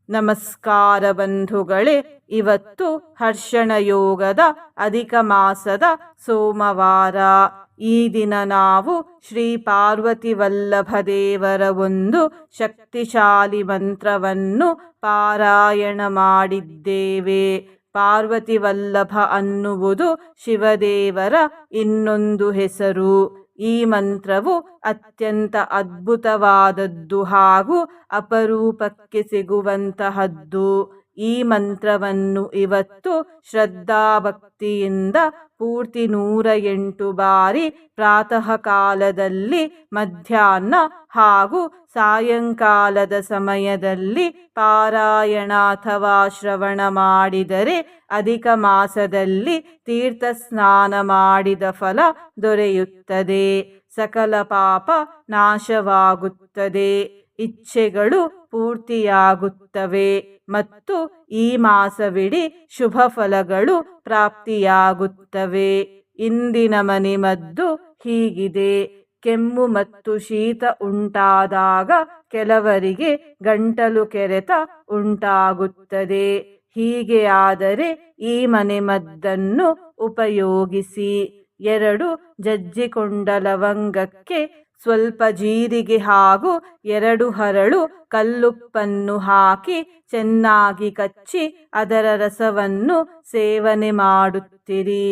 ನಮಸ್ಕಾರ ಬಂಧುಗಳೇ. ಇವತ್ತು ಹರ್ಷಣ ಯೋಗದ ಅಧಿಕ ಮಾಸದ ಸೋಮವಾರ. ಈ ದಿನ ನಾವು ಶ್ರೀ ಪಾರ್ವತಿ ವಲ್ಲಭ ದೇವರ ಒಂದು ಶಕ್ತಿಶಾಲಿ ಮಂತ್ರವನ್ನು ಪಾರಾಯಣ ಮಾಡಿದ್ದೇವೆ. ಪಾರ್ವತಿ ವಲ್ಲಭ ಅನ್ನುವುದು ಶಿವದೇವರ ಇನ್ನೊಂದು ಹೆಸರು. ಈ ಮಂತ್ರವು ಅತ್ಯಂತ ಅದ್ಭುತವಾದದ್ದು ಹಾಗೂ ಅಪರೂಪಕ್ಕೆ ಸಿಗುವಂತಹದ್ದು. ಈ ಮಂತ್ರವನ್ನು ಇವತ್ತು ಶ್ರದ್ಧಾಭಕ್ತಿಯಿಂದ ಪೂರ್ತಿ 108 ಬಾರಿ ಪ್ರಾತಃ ಕಾಲದಲ್ಲಿ, ಮಧ್ಯಾಹ್ನ ಹಾಗೂ ಸಾಯಂಕಾಲದ ಸಮಯದಲ್ಲಿ ಪಾರಾಯಣ ಅಥವಾ ಶ್ರವಣ ಮಾಡಿದರೆ ಅಧಿಕ ಮಾಸದಲ್ಲಿ ತೀರ್ಥ ಸ್ನಾನ ಮಾಡಿದ ಫಲ ದೊರೆಯುತ್ತದೆ. ಸಕಲ ಪಾಪ ನಾಶವಾಗುತ್ತದೆ, ಇಚ್ಛೆಗಳು ಪೂರ್ತಿಯಾಗುತ್ತವೆ ಮತ್ತು ಈ ಮಾಸವಿಡೀ ಶುಭ ಫಲಗಳು ಪ್ರಾಪ್ತಿಯಾಗುತ್ತವೆ. ಇಂದಿನ ಮನೆಮದ್ದು ಹೀಗಿದೆ. ಕೆಮ್ಮು ಮತ್ತು ಶೀತ ಉಂಟಾದಾಗ ಕೆಲವರಿಗೆ ಗಂಟಲು ಕೆರೆತ ಉಂಟಾಗುತ್ತದೆ. ಹೀಗೆ ಆದರೆ ಈ ಮನೆಮದ್ದನ್ನು ಉಪಯೋಗಿಸಿ. 2 ಜಜ್ಜಿಕೊಂಡ ಲವಂಗಕ್ಕೆ ಸ್ವಲ್ಪ ಜೀರಿಗೆ ಹಾಗೂ 2 ಹರಳು ಕಲ್ಲುಪ್ಪನ್ನು ಹಾಕಿ ಚೆನ್ನಾಗಿ ಕಚ್ಚಿ ಅದರ ರಸವನ್ನು ಸೇವನೆ ಮಾಡುತ್ತಿರಿ.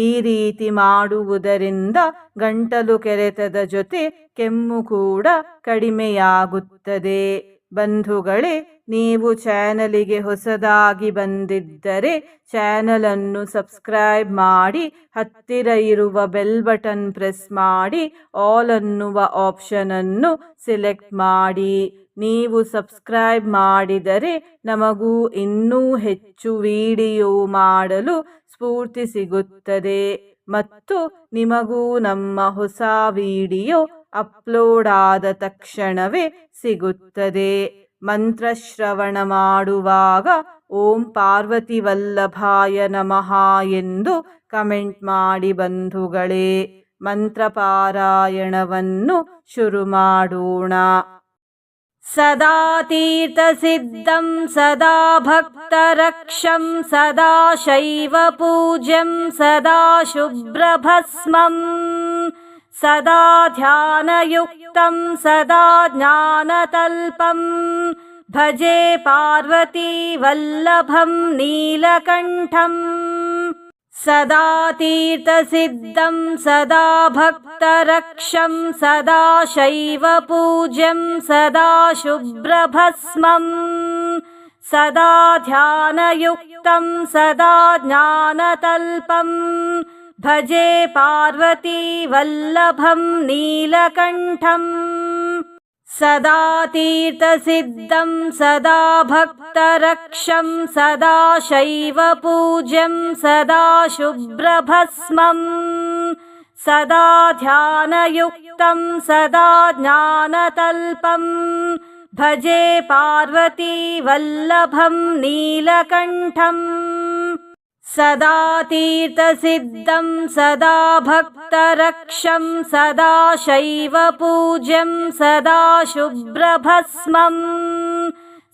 ಈ ರೀತಿ ಮಾಡುವುದರಿಂದ ಗಂಟಲು ಕೆರೆತದ ಜೊತೆ ಕೆಮ್ಮು ಕೂಡ ಕಡಿಮೆಯಾಗುತ್ತದೆ. ಬಂಧುಗಳೇ, ನೀವು ಚಾನಲಿಗೆ ಹೊಸದಾಗಿ ಬಂದಿದ್ದರೆ ಚಾನಲನ್ನು ಸಬ್ಸ್ಕ್ರೈಬ್ ಮಾಡಿ, ಹತ್ತಿರ ಇರುವ ಬೆಲ್ ಬಟನ್ ಪ್ರೆಸ್ ಮಾಡಿ, ಆಲ್ ಅನ್ನುವ ಆಪ್ಷನನ್ನು ಸೆಲೆಕ್ಟ್ ಮಾಡಿ. ನೀವು ಸಬ್ಸ್ಕ್ರೈಬ್ ಮಾಡಿದರೆ ನಮಗೂ ಇನ್ನೂ ಹೆಚ್ಚು ವಿಡಿಯೋ ಮಾಡಲು ಸ್ಫೂರ್ತಿ ಸಿಗುತ್ತದೆ ಮತ್ತು ನಿಮಗೂ ನಮ್ಮ ಹೊಸ ವಿಡಿಯೋ ಅಪ್ಲೋಡ್ ಆದ ತಕ್ಷಣವೇ ಸಿಗುತ್ತದೆ. ಮಂತ್ರಶ್ರವಣ ಮಾಡುವಾಗ ಓಂ ಪಾರ್ವತಿ ವಲ್ಲಭಾಯ ನಮಃ ಎಂದು ಕಮೆಂಟ್ ಮಾಡಿ ಬಂಧುಗಳೇ. ಮಂತ್ರಪಾರಾಯಣವನ್ನು ಶುರು ಮಾಡೋಣ. ಸದಾ ತೀರ್ಥಸಿದ್ಧಂ ಸದಾ ಭಕ್ತರಕ್ಷಂ ಸದಾ ಶೈವ ಪೂಜ್ಯಂ ಸದಾ ಶುಭ್ರಭಸ್ಮಂ ಸದಾ ಧ್ಯಾನಯುಕ್ತಂ ಸದಾ ಜ್ಞಾನತಲ್ಪಂ ಭಜೆ ಪಾರ್ವತಿ ವಲ್ಲಭಂ ನೀಲಕಂಠಂ. ಸದಾ ತೀರ್ಥಸಿದ್ಧಂ ಸದಾ ಭಕ್ತರಕ್ಷಂ ಸದಾ ಶೈವ ಪೂಜ್ಯಂ ಸದಾ ಶುಭ್ರಭಸ್ಮಂ ಸದಾ ಧ್ಯಾನಯುಕ್ತಂ ಸದಾ ಜ್ಞಾನತಲ್ಪಂ ಭಜೆ ಪಾರ್ವತಿ ವಲ್ಲಭಂ ನೀಲಕಂಠಂ. ಸದಾ ತೀರ್ಥಸಿದ್ಧಂ ಸದಾ ಭಕ್ತರಕ್ಷಂ ಸದಾ ಶೈವ ಪೂಜ್ಯಂ ಸದಾ ಶುಭ್ರಭಸ್ಮಂ ಸದಾ ಧ್ಯಾನಯುಕ್ತಂ ಸದಾ ಜ್ಞಾನತಲ್ಪಂ ಭಜೆ ಪಾರ್ವತಿ ವಲ್ಲಭಂ ನೀಲಕಂಠಂ. ಸದಾ ತೀರ್ಥಸಿದ್ಧಂ ಸದಾ ಭಕ್ತರಕ್ಷಂ ಸದಾ ಶೈವ ಪೂಜ್ಯಂ ಸದಾ ಶುಭ್ರಭಸ್ಮಂ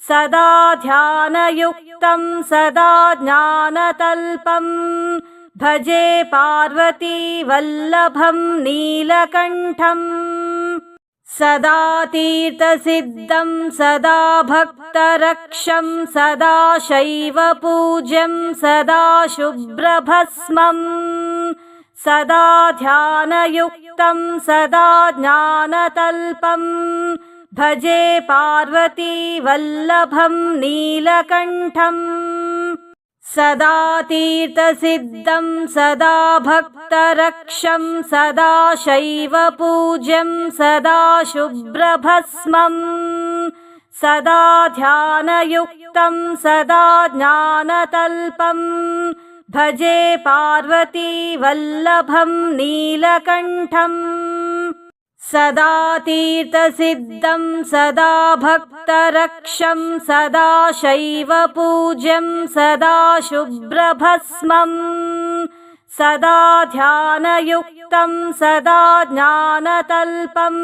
ಸದಾ ಧ್ಯಾನಯುಕ್ತಂ ಸದಾ ಜ್ಞಾನತಲ್ಪಂ ಭಜೆ ಪಾರ್ವತಿ ವಲ್ಲಭಂ ನೀಲಕಂಠಂ. ಸದಾ ತೀರ್ಥಸಿದ್ಧಂ ಸದಾ ಭಕ್ತರಕ್ಷಂ ಸದಾ ಶೈವ ಪೂಜ್ಯಂ ಸದಾ ಶುಭ್ರಭಸ್ಮಂ ಸದಾ ಧ್ಯಾನಯುಕ್ತಂ ಸದಾ ಜ್ಞಾನತಲ್ಪಂ ಭಜೆ ಪಾರ್ವತಿ ವಲ್ಲಭಂ ನೀಲಕಂಠಂ. ಸದಾ ತೀರ್ಥಸಿದ್ಧಂ ಸದಾ ಭಕ್ತರಕ್ಷಂ ಸದಾ ಶೈವ ಪೂಜ್ಯಂ ಸದಾ ಶುಭ್ರಭಸ್ಮಂ ಸದಾ ಧ್ಯಾನಯುಕ್ತಂ ಸದಾ ಜ್ಞಾನತಲ್ಪಂ ಭಜೆ ಪಾರ್ವತಿ ವಲ್ಲಭಂ ನೀಲಕಂಠಂ. ಸದಾ ತೀರ್ಥಸಿದ್ಧಂ ಸದಾ ಭಕ್ತರಕ್ಷಂ ಸದಾ ಶೈವ ಪೂಜ್ಯಂ ಸದಾ ಶುಭ್ರಭಸ್ಮಂ ಸದಾ ಧ್ಯಾನಯುಕ್ತಂ ಸದಾ ಜ್ಞಾನತಲ್ಪಂ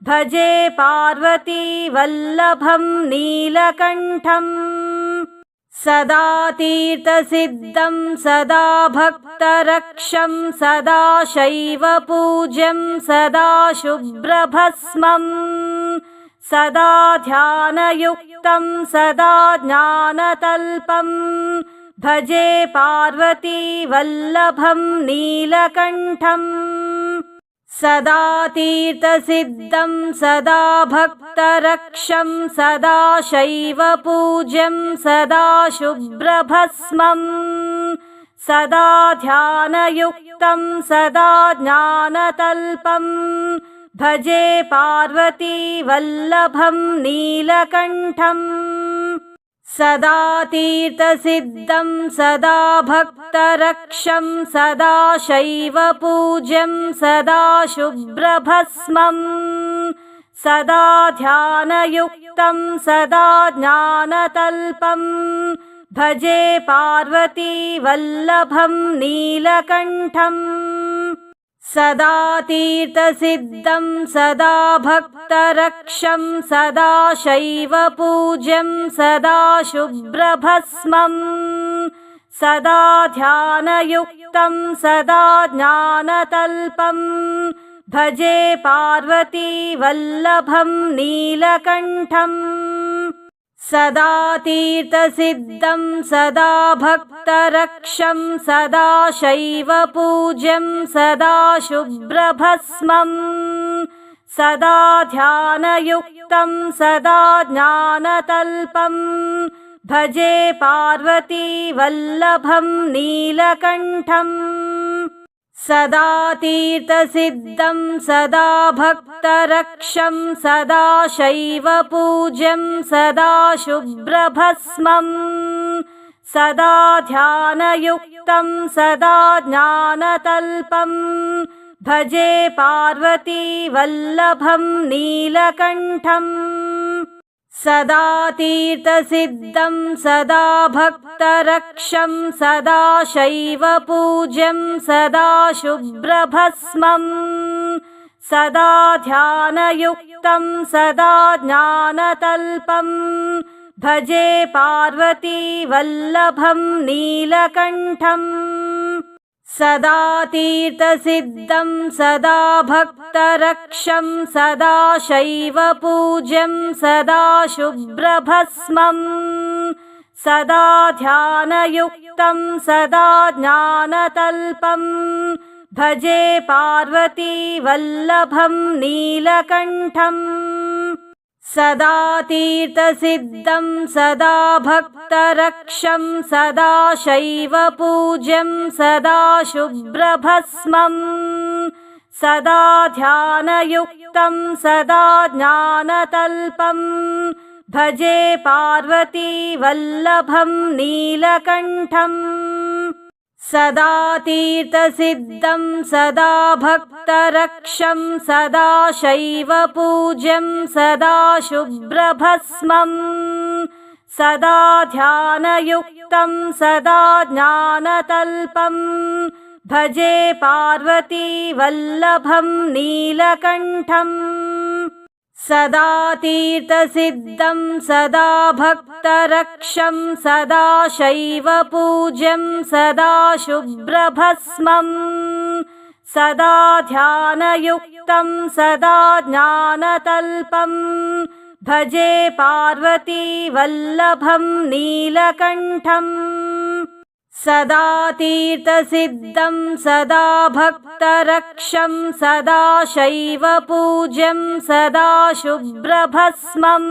भजे पार्वतीवल्लभं नीलकण्ठम् सदा तीर्थसिद्धं सदा भक्तरक्षं सदा शैवपूज्यं सदा शुभ्रभस्मं सदा ध्यानयुक्तं सदा ज्ञानतल्पं भजे पार्वतीवल्लभं नीलकण्ठम् सदा तीर्थसिद्धं सदा भक्तरक्षं सदा शैवपूज्यं सदा शुभ्रभस्मं सदा ध्यानयुक्तं सदा ज्ञानतल्पं भजे पार्वतीवल्लभं नीलकण्ठम् सदा तीर्थसिद्धं सदा भक्तरक्षं सदा शैवपूज्यं सदा शुभ्रभस्मं सदा ध्यानयुक्तं सदा ज्ञानतल्पं भजे पार्वतीवल्लभं नीलकण्ठम् सदा तीर्थसिद्धं सदा भक्तरक्षं सदा शैवपूज्यं सदा शुभ्रभस्मं सदा ध्यानयुक्तं सदा ज्ञानतल्पं भजे पार्वतीवल्लभं नीलकण्ठम् सदा तीर्थसिद्धं सदा भक्तरक्षं सदा शैवपूज्यं सदा शुभ्रभस्मं सदा ध्यानयुक्तं सदा ज्ञानतल्पं भजे पार्वतीवल्लभं नीलकण्ठम् सदा तीर्थसिद्धं सदा भक्तरक्षं सदा शैवपूज्यं सदा शुभ्रभस्मं सदा ध्यानयुक्तं सदा ज्ञानतल्पं भजे पार्वतीवल्लभं नीलकण्ठम् सदा तीर्थसिद्धं सदा भक्तरक्षं सदा शैवपूज्यं सदा शुभ्रभस्मं सदा ध्यानयुक्तं सदा ज्ञानतल्पं भजे पार्वतीवल्लभं नीलकण्ठम् सदा तीर्थसिद्धं सदा भक्तरक्षं सदा शैवपूज्यं सदा शुभ्रभस्मं सदा ध्यानयुक्तं सदा ज्ञानतल्पं भजे पार्वतीवल्लभं नीलकण्ठम् सदा तीर्थसिद्धं सदा भक्तरक्षं सदा शैवपूज्यं सदा शुभ्रभस्मं सदा ध्यानयुक्तं सदा ज्ञानतल्पं भजे पार्वतीवल्लभं नीलकण्ठम् सदा तीर्थसिद्धं सदा भक्तरक्षं सदा शैवपूज्यं सदा शुभ्रभस्मं सदा ध्यानयुक्तं सदा ज्ञानतल्पं भजे पार्वतीवल्लभं नीलकण्ठम् सदा तीर्थसिद्धं सदा भक्तरक्षं सदा शैवपूज्यं सदा शुभ्रभस्मं सदा ध्यानयुक्तं सदा ज्ञानतल्पं भजे पार्वतीवल्लभं नीलकण्ठम् सदा तीर्थसिद्धं सदा भक्तरक्षं सदा शैवपूज्यं सदा शुभ्रभस्मं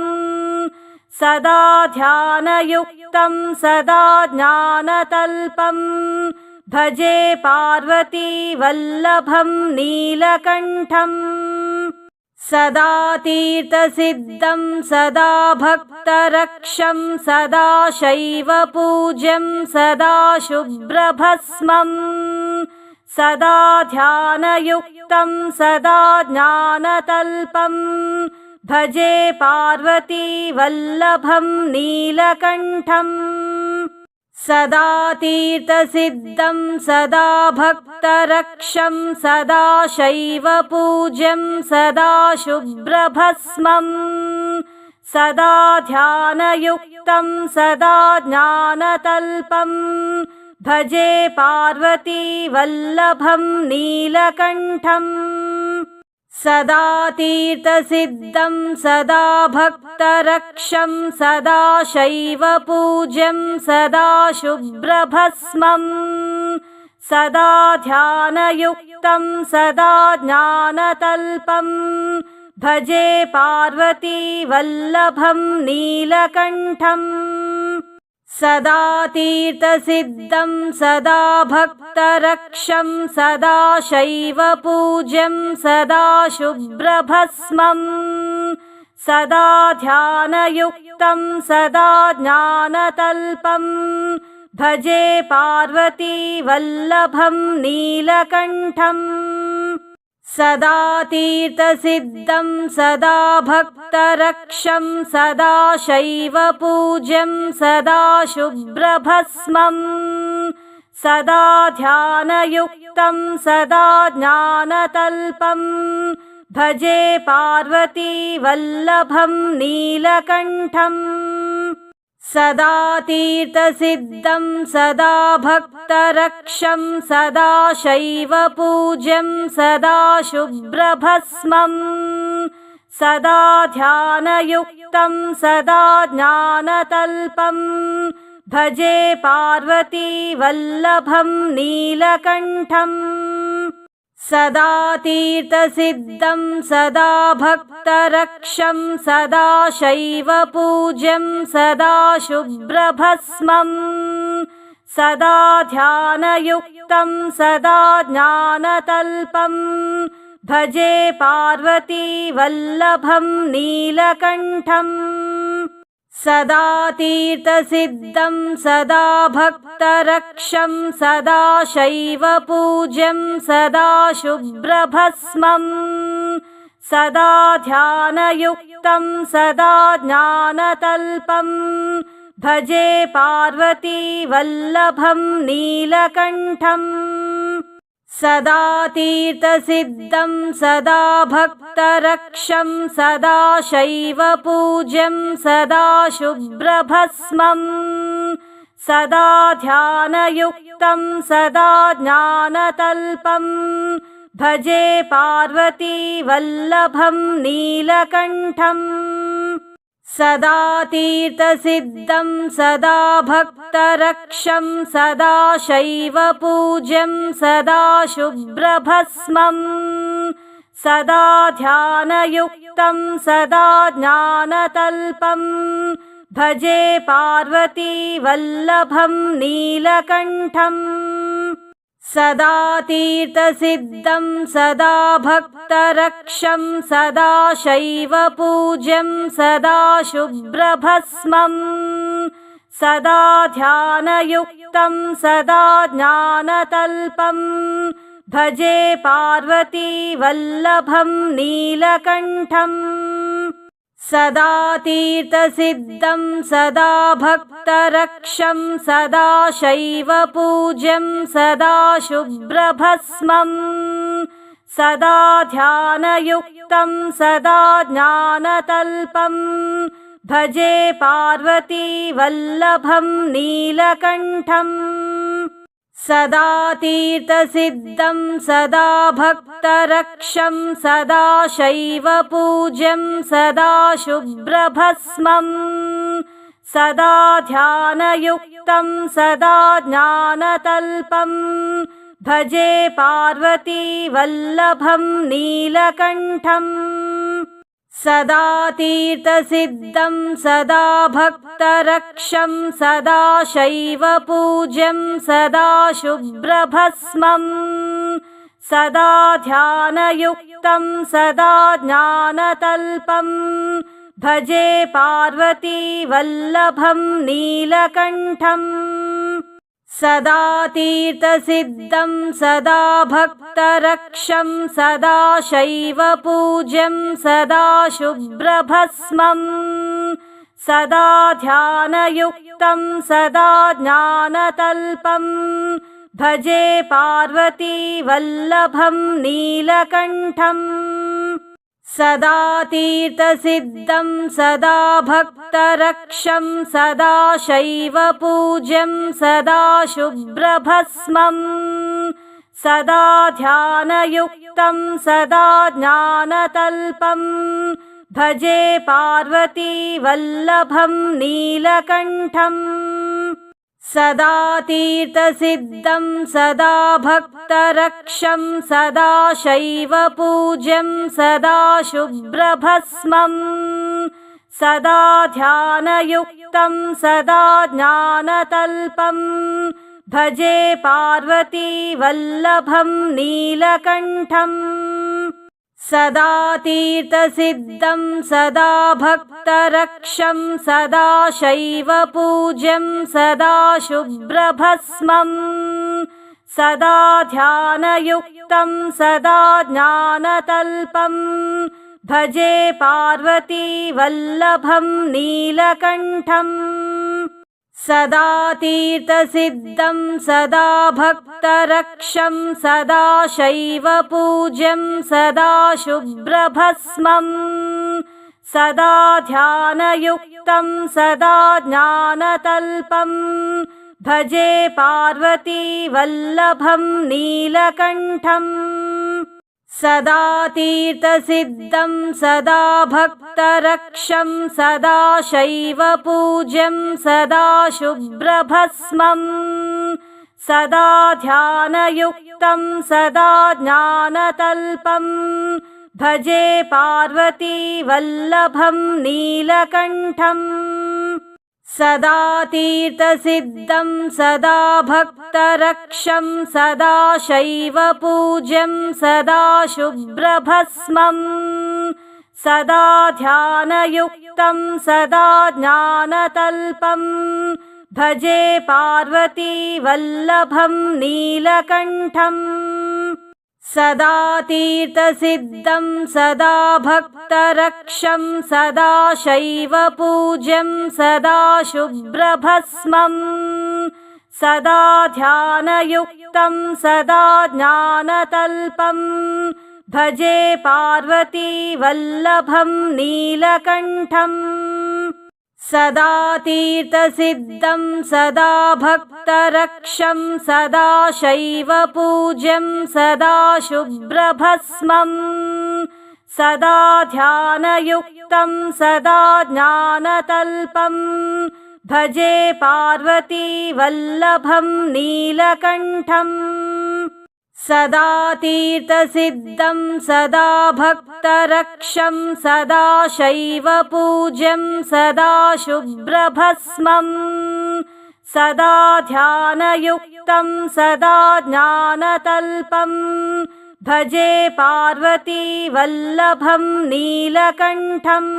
सदा ध्यानयुक्तं सदा ज्ञानतल्पं भजे पार्वतीवल्लभं नीलकण्ठम् सदा तीर्थसिद्धं सदा भक्तरक्षं सदा शैवपूज्यं सदा शुभ्रभस्मं सदा ध्यानयुक्तं सदा ज्ञानतल्पं भजे पार्वतीवल्लभं नीलकण्ठम् सदा तीर्थसिद्धं सदा भक्तरक्षं सदा शैवपूज्यं सदा शुभ्रभस्मम् सदा ध्यानयुक्तं सदा ज्ञानतल्पं भजे पार्वतीवल्लभं नीलकण्ठम् सदा तीर्थसिद्धं सदा भक्तरक्षं सदा शैवपूज्यं सदा शुभ्रभस्मम् सदा ध्यानयुक्तं सदा ज्ञानतल्पं भजे पार्वतीवल्लभं नीलकण्ठम् सदा तीर्थसिद्धं सदा भक्तरक्षं सदा शैवपूज्यं सदा शुभ्रभस्मम् सदा ध्यानयुक्तं सदा ज्ञानतल्पं भजे पार्वतीवल्लभं नीलकण्ठम् सदा तीर्थसिद्धं सदा भक्तरक्षं सदा शैवपूज्यं सदा शुभ्रभस्मम् सदा ध्यानयुक्तं सदा ज्ञानतल्पं भजे पार्वतीवल्लभं नीलकण्ठम् सदा तीर्थसिद्धं सदा भक्तरक्षं सदा शैवपूज्यं सदा शुभ्रभस्मम् सदा ध्यानयुक्तं सदा ज्ञानतल्पं भजे पार्वतीवल्लभं नीलकण्ठम् सदा तीर्थसिद्धं सदा भक्तरक्षं सदा शैवपूज्यं सदा शुभ्रभस्मम् सदा ध्यानयुक्तं सदा ज्ञानतल्पं भजे पार्वतीवल्लभं नीलकण्ठम् सदा तीर्थसिद्धं सदा भक्तरक्षं सदा शैवपूज्यं सदा शुभ्रभस्मम् सदा ध्यानयुक्तं सदा ज्ञानतल्पं भजे पार्वतीवल्लभं नीलकण्ठम् सदा तीर्थसिद्धं सदा भक्तरक्षं सदा शैवपूज्यं सदा शुभ्रभस्मम् सदा ध्यानयुक्तं सदा ज्ञानतल्पं भजे पार्वतीवल्लभं नीलकण्ठम् सदा तीर्थसिद्धं सदा भक्तरक्षं सदा शैवपूज्यं सदा शुभ्रभस्मम् सदा ध्यानयुक्तं सदा ज्ञानतल्पं भजे पार्वतीवल्लभं नीलकण्ठम् सदा तीर्थसिद्धं सदा भक्तरक्षं सदा शैवपूज्यं सदा शुभ्रभस्मम् सदा ध्यानयुक्तं सदा ज्ञानतल्पं भजे पार्वतीवल्लभं नीलकण्ठम् सदा तीर्थसिद्धं सदा भक्तरक्षं सदा शैवपूज्यं सदा शुभ्रभस्मम् सदा ध्यानयुक्तं सदा ज्ञानतल्पं भजे पार्वतीवल्लभं नीलकण्ठम् सदा तीर्थसिद्धं सदा भक्तरक्षं सदा शैवपूज्यं सदा शुभ्रभस्मम् सदा ध्यानयुक्तं सदा ज्ञानतल्पं भजे पार्वतीवल्लभं नीलकण्ठम् सदा तीर्थसिद्धं सदा भक्तरक्षं सदा शैवपूज्यं सदा शुभ्रभस्मम् सदा ध्यानयुक्तं सदा ज्ञानतल्पं भजे पार्वतीवल्लभं नीलकण्ठम् सदा तीर्थसिद्धं सदा भक्तरक्षं सदा शैवपूज्यं सदा शुभ्रभस्मम् सदा ध्यानयुक्तं सदा ज्ञानतल्पं भजे पार्वतीवल्लभं नीलकण्ठम् सदा तीर्थसिद्धं सदा भक्तरक्षं सदा शैवपूज्यं सदा शुभ्रभस्मम् सदा ध्यानयुक्तं सदा ज्ञानतल्पं भजे पार्वतीवल्लभं नीलकण्ठम् सदा तीर्थसिद्धं सदा भक्तरक्षं सदा शैवपूज्यं सदा शुभ्रभस्मम् सदा ध्यानयुक्तं सदा ज्ञानतल्पं भजे पार्वतीवल्लभं नीलकण्ठम् सदा तीर्थसिद्धं सदा भक्तरक्षं सदा शैवपूज्यं सदा शुभ्रभस्मम् सदा ध्यानयुक्तं सदा ज्ञानतल्पं भजे पार्वतीवल्लभं नीलकण्ठम् सदा तीर्थसिद्धं सदा भक्तरक्षं सदा शैवपूज्यं सदा शुभ्रभस्मम् सदा ध्यानयुक्तं सदा ज्ञानतल्पं भजे पार्वतीवल्लभं नीलकण्ठम् सदा तीर्थसिद्धं सदा भक्तरक्षं सदा शैवपूज्यं सदा शुभ्रभस्मम् सदा ध्यानयुक्तं सदा ज्ञानतल्पं भजे पार्वतीवल्लभं नीलकण्ठम् सदा तीर्थसिद्धं सदा भक्तरक्षं सदा शैवपूज्यं सदा शुभ्रभस्मम् सदा ध्यानयुक्तं सदा ज्ञानतल्पं भजे पार्वतीवल्लभं नीलकण्ठम् सदा तीर्थसिद्धं सदा भक्तरक्षं सदा शैवपूज्यं सदा शुभ्रभस्मम् सदा ध्यानयुक्तं सदा ज्ञानतल्पं भजे पार्वतीवल्लभं नीलकण्ठम् सदा तीर्थसिद्धं सदा भक्तरक्षं सदा शैवपूज्यं सदा शुभ्रभस्मम् सदा ध्यानयुक्तं सदा ज्ञानतल्पं भजे पार्वतीवल्लभं नीलकण्ठम् सदा तीर्थसिद्धं सदा भक्तरक्षं सदा शैवपूज्यं सदा शुभ्रभस्मम् सदा ध्यानयुक्तं सदा ज्ञानतल्पं भजे पार्वतीवल्लभं नीलकण्ठम्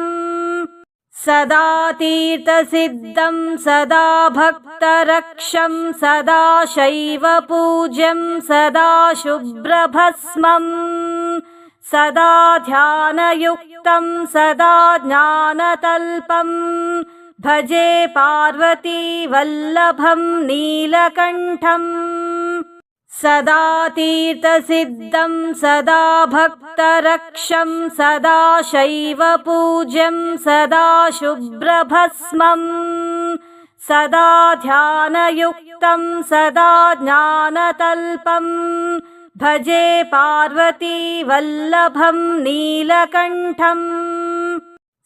सदा तीर्थसिद्धं सदा भक्तरक्षं सदा शैवपूज्यं सदा शुभ्रभस्मम् सदा ध्यानयुक्तं सदा ज्ञानतल्पं भजे पार्वतीवल्लभं नीलकण्ठम् सदा तीर्थसिद्धं सदा भक्तरक्षं सदा शैवपूज्यं सदा शुभ्रभस्मम् सदा ध्यानयुक्तं सदा ज्ञानतल्पं भजे पार्वतीवल्लभं नीलकण्ठम्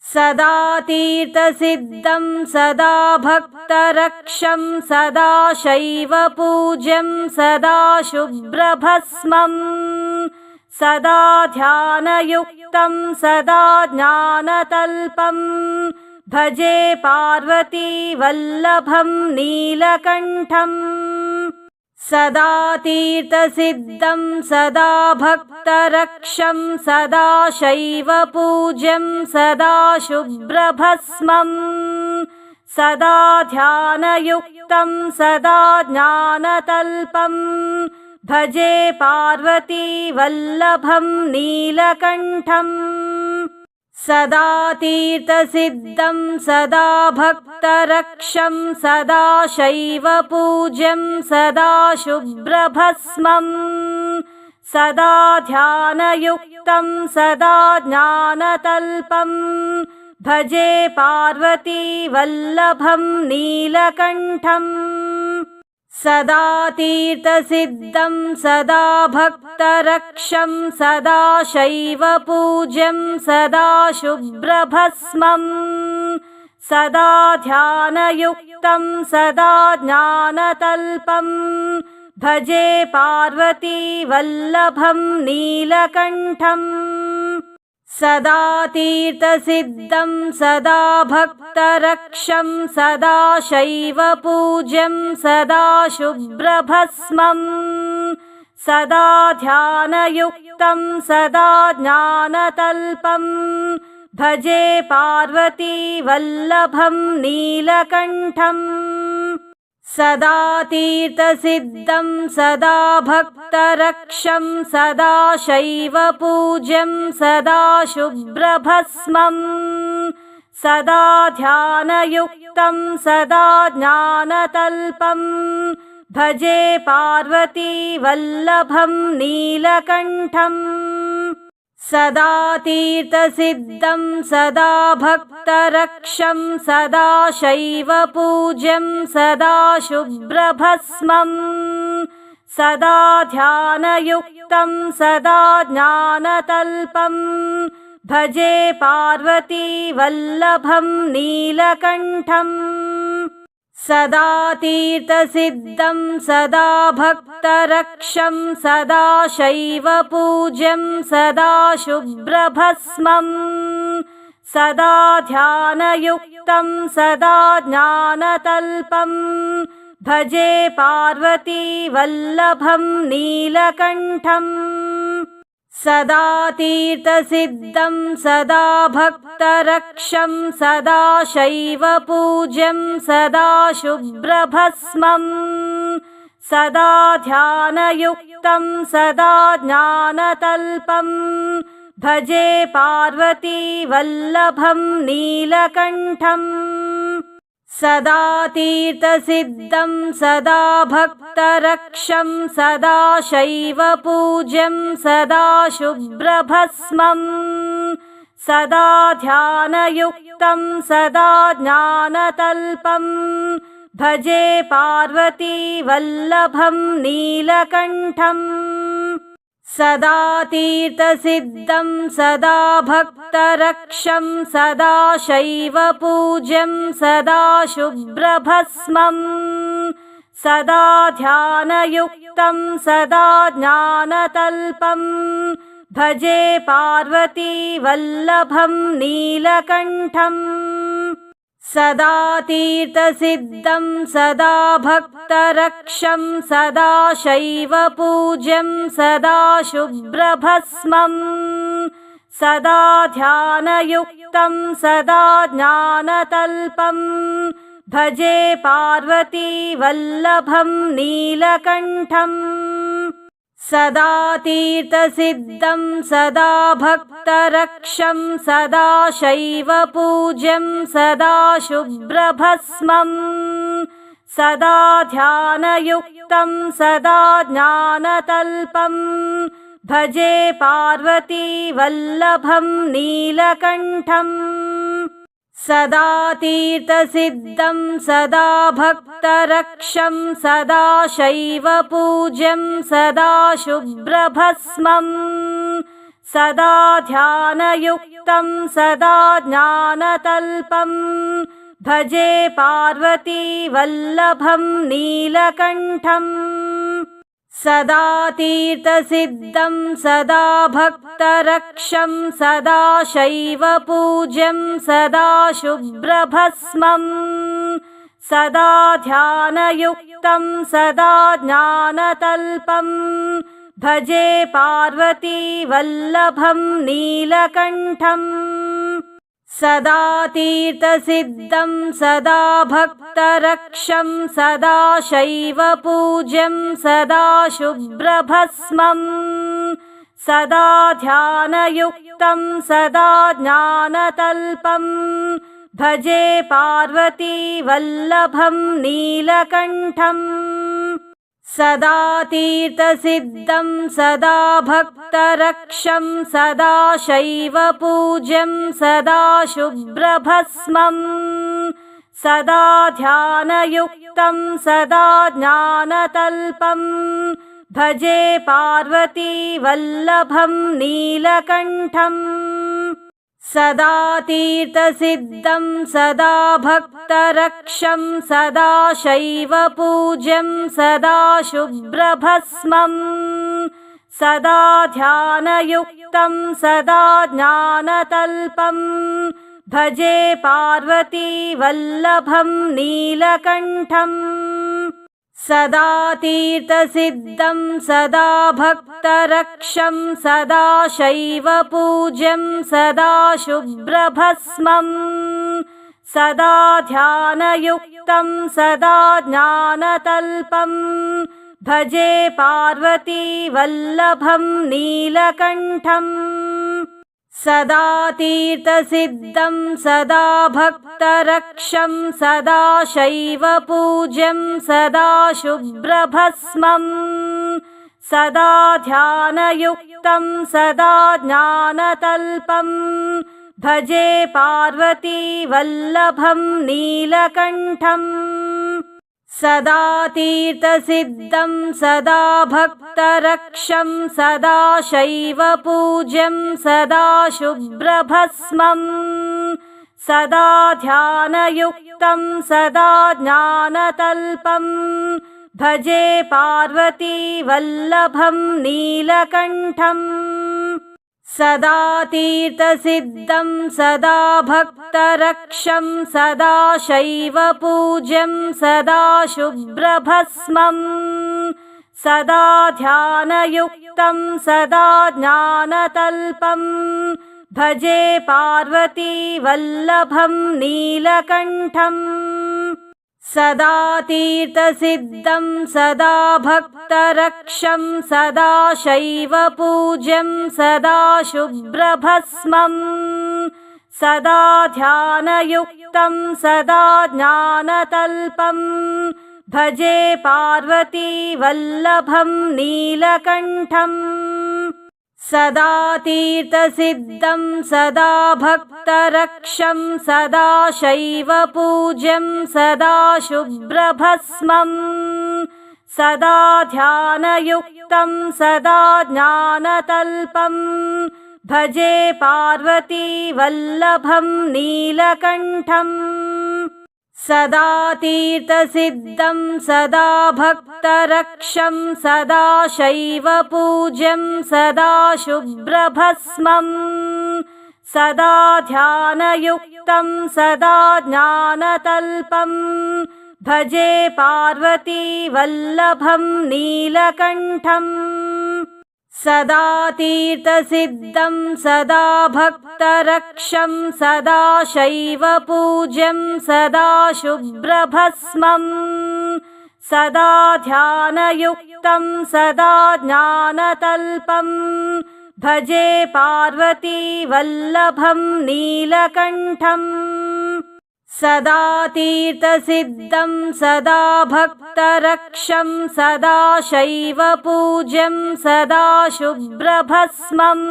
सदा तीर्थसिद्धं सदा भक्तरक्षं सदा शैवपूज्यं सदा शुभ्रभस्मम् सदा ध्यानयुक्तं सदा ज्ञानतल्पं भजे पार्वतीवल्लभं नीलकण्ठम् सदा तीर्थसिद्धं सदा भक्तरक्षं सदा शैवपूज्यं सदा शुभ्रभस्मम् सदा ध्यानयुक्तं सदा ज्ञानतल्पं भजे पार्वतीवल्लभं नीलकण्ठम् सदा तीर्थसिद्धं सदा भक्तरक्षं सदा शैवपूज्यं सदा शुभ्रभस्मं सदा ध्यानयुक्तं सदा ज्ञानतल्पं भजे पार्वतीवल्लभं नीलकण्ठम् सदा तीर्थसिद्धं सदा भक्तरक्षं सदा शैवपूज्यं सदा शुभ्रभस्मं सदा ध्यानयुक्तं सदा ज्ञानतल्पं भजे पार्वतीवल्लभं नीलकण्ठम् सदा तीर्थसिद्धं सदा भक्तरक्षं सदा शैवपूज्यं सदा शुभ्रभस्मं सदा ध्यानयुक्तं सदा ज्ञानतल्पं भजे पार्वतीवल्लभं नीलकण्ठम् सदा तीर्थसिद्धं सदा भक्तरक्षं सदा शैवपूज्यं सदा शुभ्रभस्मं सदा ध्यानयुक्तं सदा ज्ञानतल्पं भजे पार्वतीवल्लभं नीलकण्ठम् सदा तीर्थसिद्धं सदा भक्तरक्षं सदा शैवपूज्यं सदा शुभ्रभस्मं सदा ध्यानयुक्तं सदा ज्ञानतल्पं भजे पार्वतीवल्लभं नीलकण्ठम् सदा तीर्थसिद्धं सदा भक्तरक्षं सदा शैवपूज्यं सदा शुभ्रभस्मं सदा ध्यानयुक्तं सदा ज्ञानतल्पं भजे पार्वतीवल्लभं नीलकण्ठम् सदा तीर्थसिद्धं सदा भक्तरक्षं सदा शैवपूज्यं सदा शुभ्रभस्मं सदा ध्यानयुक्तं सदा ज्ञानतल्पं भजे पार्वतीवल्लभं नीलकण्ठम् सदा तीर्थसिद्धं सदा भक्तरक्षं सदा शैवपूज्यं सदा शुभ्रभस्मं सदा ध्यानयुक्तं सदा ज्ञानतल्पं भजे पार्वतीवल्लभं नीलकण्ठम् सदा तीर्थसिद्धं सदा भक्तरक्षं सदा शैवपूज्यं सदा शुभ्रभस्मं सदा ध्यानयुक्तं सदा ज्ञानतल्पं भजे पार्वतीवल्लभं नीलकण्ठम् सदा तीर्थसिद्धं सदा भक्तरक्षं सदा शैवपूज्यं सदा शुभ्रभस्मं सदा ध्यानयुक्तं सदा ज्ञानतल्पं भजे पार्वतीवल्लभं नीलकण्ठम् सदा तीर्थसिद्धं सदा भक्तरक्षं सदा शैवपूज्यं सदा शुभ्रभस्मं सदा ध्यानयुक्तं सदा ज्ञानतल्पं भजे पार्वतीवल्लभं नीलकण्ठम् सदा तीर्थसिद्धं सदा भक्तरक्षं सदा शैवपूज्यं सदा शुभ्रभस्मं सदा ध्यानयुक्तं सदा ज्ञानतल्पं भजे पार्वतीवल्लभं नीलकण्ठम् सदा तीर्थसिद्धं सदा भक्तरक्षं सदा शैवपूज्यं सदा शुभ्रभस्मं सदा ध्यानयुक्तं सदा ज्ञानतल्पं भजे पार्वतीवल्लभं नीलकण्ठम् सदा तीर्थसिद्धं सदा भक्तरक्षं सदा शैवपूज्यं सदा शुभ्रभस्मं सदा ध्यानयुक्तं सदा ज्ञानतल्पं भजे पार्वतीवल्लभं नीलकण्ठम् सदा तीर्थसिद्धं सदा भक्तरक्षं सदा शैवपूज्यं सदा शुभ्रभस्मं सदा ध्यानयुक्तं सदा ज्ञानतल्पं भजे पार्वतीवल्लभं नीलकण्ठम् सदा तीर्थसिद्धं सदा भक्तरक्षं सदा शैवपूज्यं सदा शुभ्रभस्मं सदा ध्यानयुक्तं सदा ज्ञानतल्पं भजे पार्वतीवल्लभं नीलकण्ठम् सदा तीर्थसिद्धं सदा भक्तरक्षं सदा शैवपूज्यं सदा शुभ्रभस्मं सदा ध्यानयुक्तं सदा ज्ञानतल्पं भजे पार्वतीवल्लभं नीलकण्ठम् सदा तीर्थसिद्धं सदा भक्तरक्षं सदा शैवपूज्यं सदा शुभ्रभस्मं सदा ध्यानयुक्तं सदा ज्ञानतल्पं भजे पार्वतीवल्लभं नीलकण्ठम् सदा तीर्थसिद्धं सदा भक्तरक्षं सदा शैवपूज्यं सदा शुभ्रभस्मं सदा ध्यानयुक्तं सदा ज्ञानतल्पं भजे पार्वतीवल्लभं नीलकण्ठम् सदा तीर्थसिद्धं सदा भक्तरक्षं सदा शैवपूज्यं सदा शुभ्रभस्मं सदा ध्यानयुक्तं सदा ज्ञानतल्पं भजे पार्वतीवल्लभं नीलकण्ठम् सदा तीर्थसिद्धं सदा भक्तरक्षं सदा शैवपूज्यं सदा शुभ्रभस्मं सदा ध्यानयुक्तं सदा ज्ञानतल्पं भजे पार्वतीवल्लभं नीलकण्ठम् सदा तीर्थसिद्धं सदा भक्तरक्षं सदा शैवपूज्यं सदा शुभ्रभस्मं सदा ध्यानयुक्तं सदा ज्ञानतल्पं भजे पार्वतीवल्लभं नीलकण्ठम् सदा तीर्थसिद्धं सदा भक्तरक्षं सदा शैवपूज्यं सदा शुभ्रभस्मं सदा ध्यानयुक्तं सदा ज्ञानतल्पं भजे पार्वतीवल्लभं नीलकण्ठम् सदा तीर्थसिद्धं सदा भक्तरक्षं सदा शैवपूज्यं सदा शुभ्रभस्मं सदा ध्यानयुक्तं सदा ज्ञानतल्पं भजे पार्वतीवल्लभं नीलकण्ठम् सदा तीर्थसिद्धं सदा भक्तरक्षं सदा शैवपूज्यं सदा शुभ्रभस्मं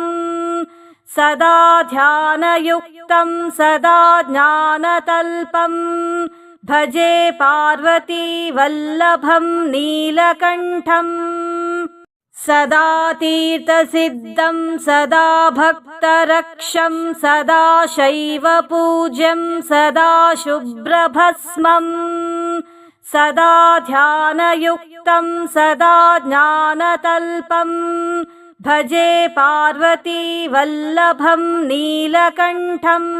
सदा ध्यानयुक्तं सदा ज्ञानतल्पं भजे पार्वतीवल्लभं नीलकण्ठम् सदा तीर्थसिद्धं सदा भक्तरक्षं सदा शैवपूज्यं सदा शुभ्रभस्मं सदा ध्यानयुक्तं सदा ज्ञानतल्पं भजे पार्वतीवल्लभं नीलकण्ठम्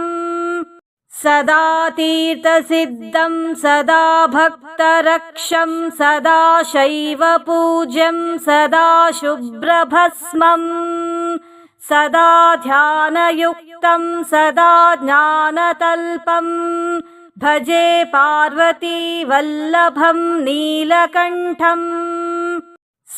सदा तीर्थसिद्धं सदा भक्तरक्षं सदा शैवपूज्यं सदा शुभ्रभस्मं सदा ध्यानयुक्तं सदा ज्ञानतल्पं भजे पार्वतीवल्लभं नीलकण्ठम्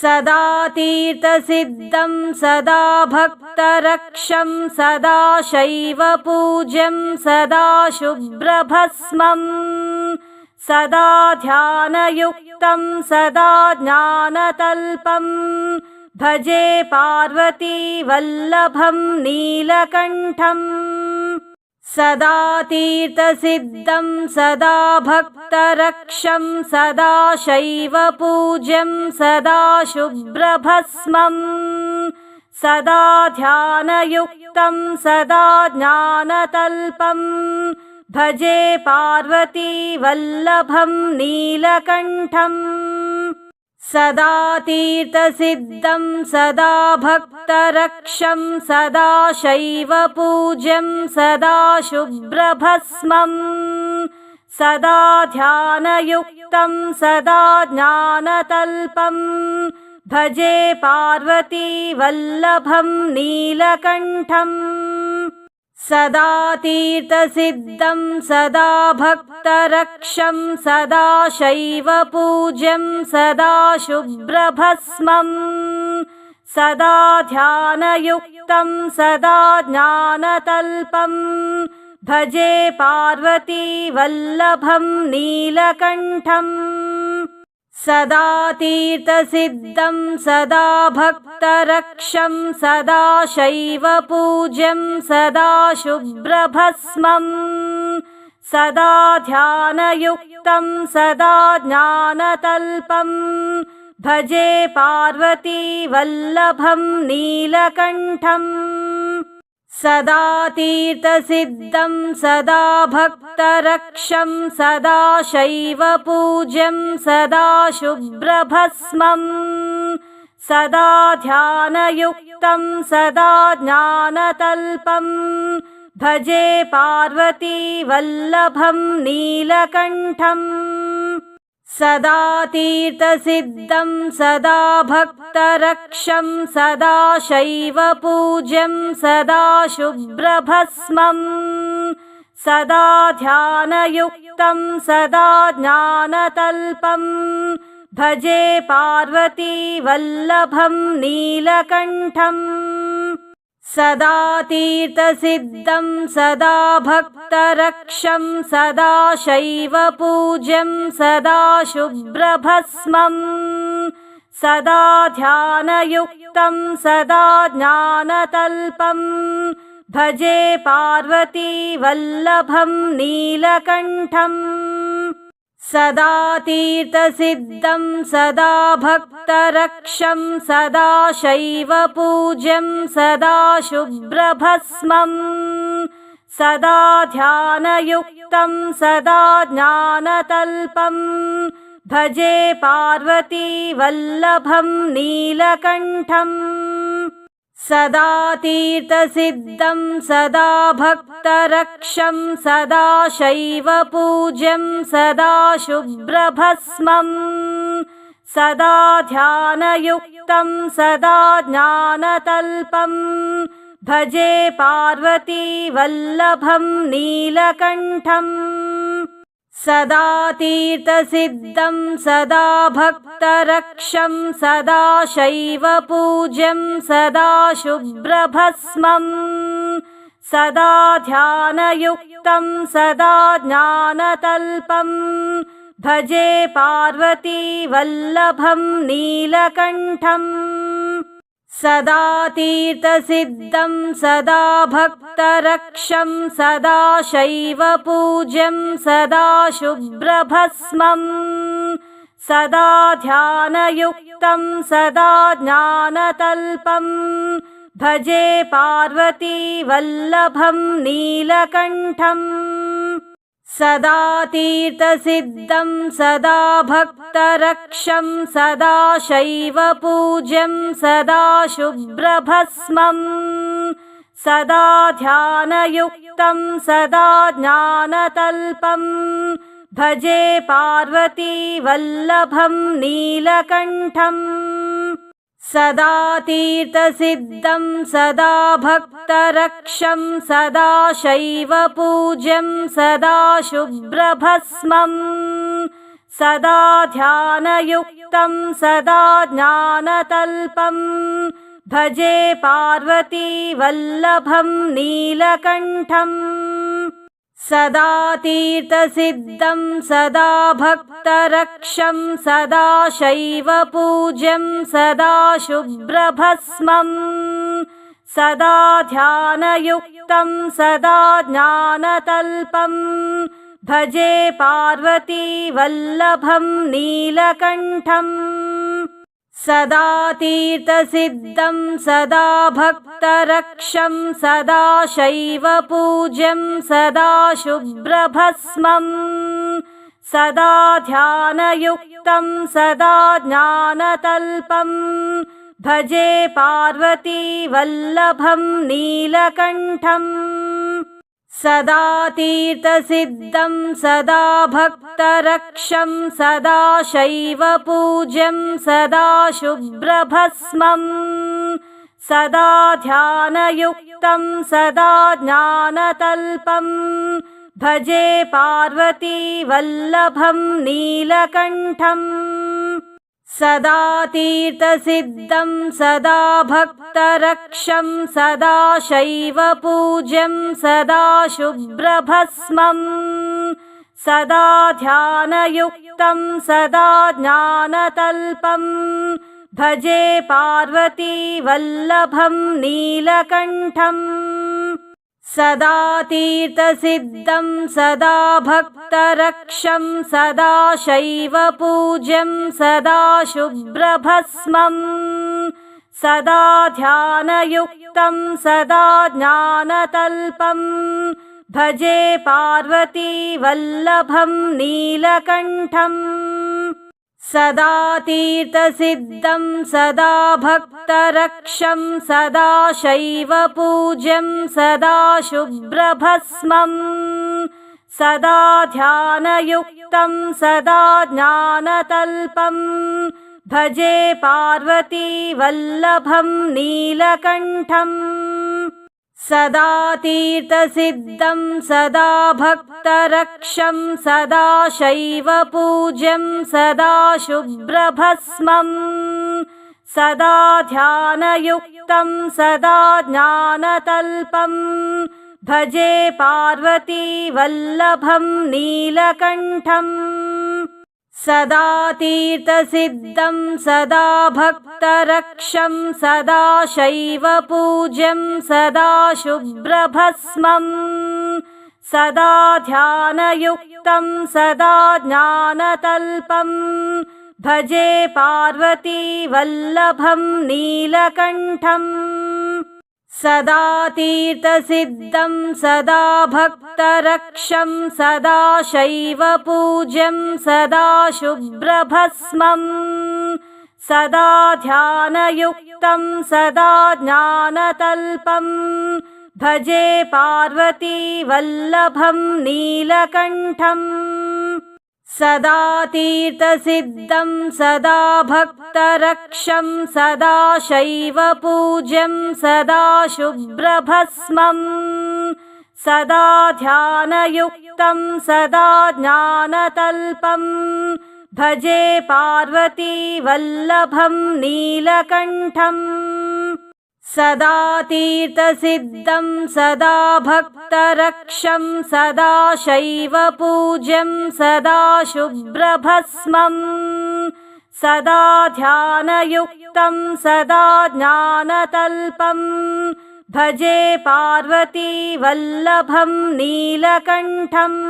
सदा तीर्थसिद्धं सदा भक्तरक्षं सदा शैवपूज्यं सदा शुभ्रभस्मं सदा ध्यानयुक्तं सदा ज्ञानतल्पं भजे पार्वतीवल्लभं नीलकण्ठम् सदा तीर्थसिद्धं सदा भक्तरक्षं सदा शैवपूज्यं सदा शुभ्रभस्मं सदा ध्यानयुक्तं सदा ज्ञानतल्पं भजे पार्वतीवल्लभं नीलकण्ठम् सदा तीर्थसिद्धं सदा भक्तरक्षं सदा शैवपूज्यं सदा शुभ्रभस्मं सदा ध्यानयुक्तं सदा ज्ञानतल्पं भजे पार्वतीवल्लभं नीलकण्ठम् सदा तीर्थसिद्धं सदा भक्तरक्षं सदा शैवपूज्यं सदा शुभ्रभस्मं सदा ध्यानयुक्तं सदा ज्ञानतल्पं भजे पार्वतीवल्लभं नीलकण्ठम् सदा तीर्थसिद्धं सदा भक्तरक्षं सदा शैवपूज्यं सदा शुभ्रभस्मं सदा ध्यानयुक्तं सदा ज्ञानतल्पं भजे पार्वतीवल्लभं नीलकण्ठम् सदा तीर्थसिद्धं सदा भक्तरक्षं सदा शैवपूज्यं सदा शुभ्रभस्मं सदा ध्यानयुक्तं सदा ज्ञानतल्पं भजे पार्वतीवल्लभं नीलकण्ठम् सदा तीर्थसिद्धं सदा भक्तरक्षं सदा शैवपूज्यं सदा शुभ्रभस्मं सदा ध्यानयुक्तं सदा ज्ञानतल्पं भजे पार्वतीवल्लभं नीलकण्ठम् सदा तीर्थसिद्धं सदा भक्तरक्षं सदा शैवपूज्यं सदा शुभ्रभस्मं सदा ध्यानयुक्तं सदा ज्ञानतल्पं भजे पार्वतीवल्लभं नीलकण्ठम् सदा तीर्थसिद्धं सदा भक्तरक्षं सदा शैवपूज्यं सदा शुभ्रभस्मं सदा ध्यानयुक्तं सदा ज्ञानतल्पं भजे पार्वतीवल्लभं नीलकण्ठम् सदा तीर्थसिद्धं सदा भक्तरक्षं सदा शैवपूज्यं सदा शुभ्रभस्मं सदा ध्यानयुक्तं सदा ज्ञानतल्पं भजे पार्वतीवल्लभं नीलकण्ठम् सदा तीर्थसिद्धं सदा भक्तरक्षं सदा शैवपूज्यं सदा शुभ्रभस्मं सदा ध्यानयुक्तं सदा ज्ञानतल्पं भजे पार्वतीवल्लभं नीलकण्ठम् सदा तीर्थसिद्धं सदा भक्तरक्षं सदा शैवपूज्यं सदा शुभ्रभस्मं सदा ध्यानयुक्तं सदा ज्ञानतल्पं भजे पार्वतीवल्लभं नीलकण्ठम् सदा तीर्थसिद्धं सदा भक्तरक्षं सदा शैवपूज्यं सदा शुभ्रभस्मं सदा ध्यानयुक्तं सदा ज्ञानतल्पं भजे पार्वतीवल्लभं नीलकण्ठम् सदा तीर्थसिद्धं सदा भक्तरक्षं सदा शैवपूज्यं सदा शुभ्रभस्मं सदा ध्यानयुक्तं सदा ज्ञानतल्पं भजे पार्वतीवल्लभं नीलकण्ठम् सदा तीर्थसिद्धं सदा भक्तरक्षं सदा शैवपूज्यं सदा शुभ्रभस्मं सदा ध्यानयुक्तं सदा ज्ञानतल्पं भजे पार्वतीवल्लभं नीलकण्ठम् सदा तीर्थसिद्धं सदा भक्तरक्षं सदा शैवपूज्यं सदा शुभ्रभस्मं सदा ध्यानयुक्तं सदा ज्ञानतल्पं भजे पार्वतीवल्लभं नीलकण्ठम् सदा तीर्थसिद्धं सदा भक्तरक्षं सदा शैवपूज्यं सदा शुभ्रभस्मं सदा ध्यानयुक्तं सदा ज्ञानतल्पं भजे पार्वतीवल्लभं नीलकण्ठम् सदा तीर्थसिद्धं सदा भक्तरक्षं सदा शैवपूज्यं सदा शुभ्रभस्मं सदा ध्यानयुक्तं सदा ज्ञानतल्पं भजे पार्वतीवल्लभं नीलकण्ठम् सदा तीर्थसिद्धं सदा भक्तरक्षं सदा शैवपूज्यं सदा शुभ्रभस्मं सदा ध्यानयुक्तं सदा ज्ञानतल्पं भजे पार्वतीवल्लभं नीलकण्ठम् सदा तीर्थसिद्धं सदा भक्तरक्षं सदा शैवपूज्यं सदा शुभ्रभस्मं सदा ध्यानयुक्तं सदा ज्ञानतल्पं भजे पार्वतीवल्लभं नीलकण्ठम् सदा तीर्थसिद्धं सदा भक्तरक्षं सदा शैवपूज्यं सदा शुभ्रभस्मं सदा ध्यानयुक्तं सदा ज्ञानतल्पं भजे पार्वतीवल्लभं नीलकण्ठम् सदा तीर्थसिद्धं सदा भक्तरक्षं सदा शैवपूज्यं सदा शुभ्रभस्मं सदा ध्यानयुक्तं सदा ज्ञानतल्पं भजे पार्वतीवल्लभं नीलकण्ठम् सदा तीर्थसिद्धं सदा भक्तरक्षं सदा शैवपूज्यं सदा शुभ्रभस्मं सदा ध्यानयुक्तं सदा ज्ञानतल्पं भजे पार्वतीवल्लभं नीलकण्ठम् सदा तीर्थसिद्धं सदा भक्तरक्षं सदा शैवपूज्यं सदा शुभ्रभस्मं सदा ध्यानयुक्तं सदा ज्ञानतल्पं भजे पार्वतीवल्लभं नीलकण्ठम् सदा तीर्थसिद्धं सदा भक्तरक्षं सदा शैवपूज्यं सदा शुभ्रभस्मं सदा ध्यानयुक्तं सदा ज्ञानतल्पं भजे पार्वतीवल्लभं नीलकण्ठम्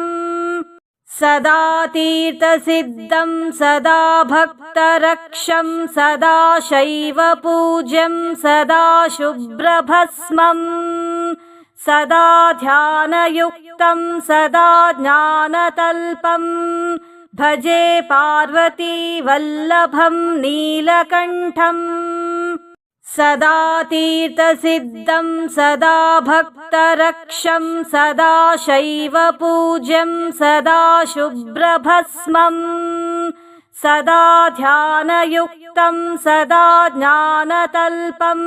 सदा तीर्थसिद्धं सदा भक्तरक्षं सदा शैवपूज्यं सदा शुभ्रभस्मं सदा ध्यानयुक्तं सदा ज्ञानतल्पं भजे पार्वतीवल्लभं नीलकण्ठम् सदा तीर्थसिद्धं सदा भक्तरक्षं सदा शैवपूज्यं सदा शुभ्रभस्मं सदा ध्यानयुक्तं सदा ज्ञानतल्पं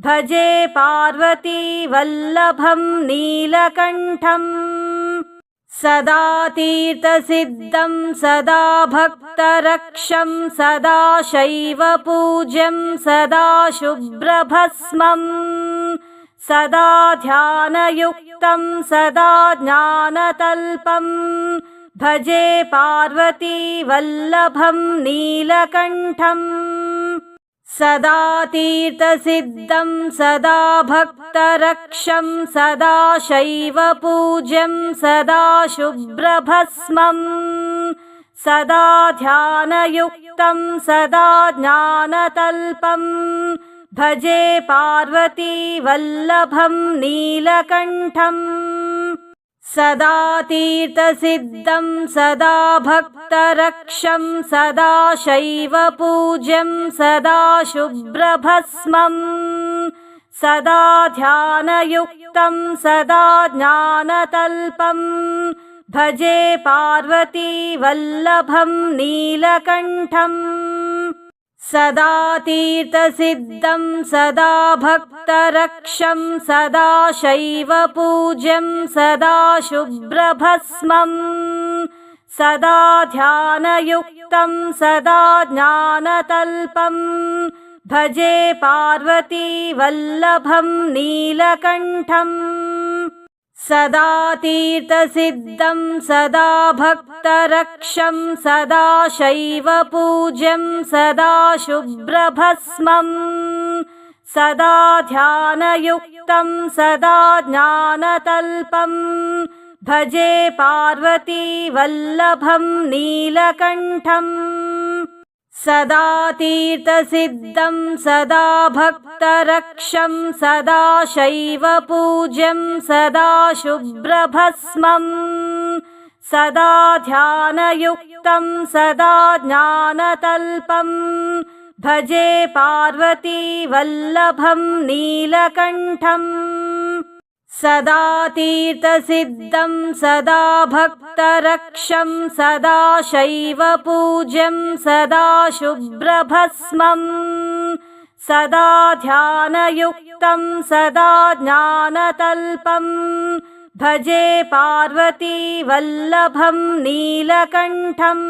भजे पार्वतीवल्लभं नीलकण्ठम् सदा तीर्थसिद्धं सदा भक्तरक्षं सदा शैवपूज्यं सदा शुभ्रभस्मम् सदा ध्यानयुक्तं सदा ज्ञानतल्पं भजे पार्वतीवल्लभं नीलकण्ठम् सदा तीर्थसिद्धं सदा भक्तरक्षं सदा शैवपूज्यं सदा शुभ्रभस्मम् सदा ध्यानयुक्तं सदा ज्ञानतल्पं भजे पार्वतीवल्लभं नीलकण्ठम् सदा तीर्थसिद्धं सदा भक्तरक्षं सदा शैवपूज्यं सदा शुभ्रभस्मम् सदा ध्यानयुक्तं सदा ज्ञानतल्पं भजे पार्वतीवल्लभं नीलकण्ठम् सदा तीर्थसिद्धं सदा भक्तरक्षं सदा शैवपूज्यं सदा शुभ्रभस्मम् सदा ध्यानयुक्तं सदा ज्ञानतल्पं भजे पार्वतीवल्लभं नीलकण्ठम् सदा तीर्थसिद्धं सदा भक्तरक्षं सदा शैवपूज्यं सदा शुभ्रभस्मम् सदा ध्यानयुक्तं सदा ज्ञानतल्पं भजे पार्वतीवल्लभं नीलकण्ठम् सदा तीर्थसिद्धं सदा भक्तरक्षं सदा शैवपूज्यं सदा शुभ्रभस्मम् सदा ध्यानयुक्तं सदा ज्ञानतल्पं भजे पार्वतीवल्लभं नीलकण्ठम् सदा तीर्थसिद्धं सदा भक्तरक्षं सदा शैवपूज्यं सदा शुभ्रभस्मम् सदा ध्यानयुक्तं सदा ज्ञानतल्पं भजे पार्वतीवल्लभं नीलकण्ठम्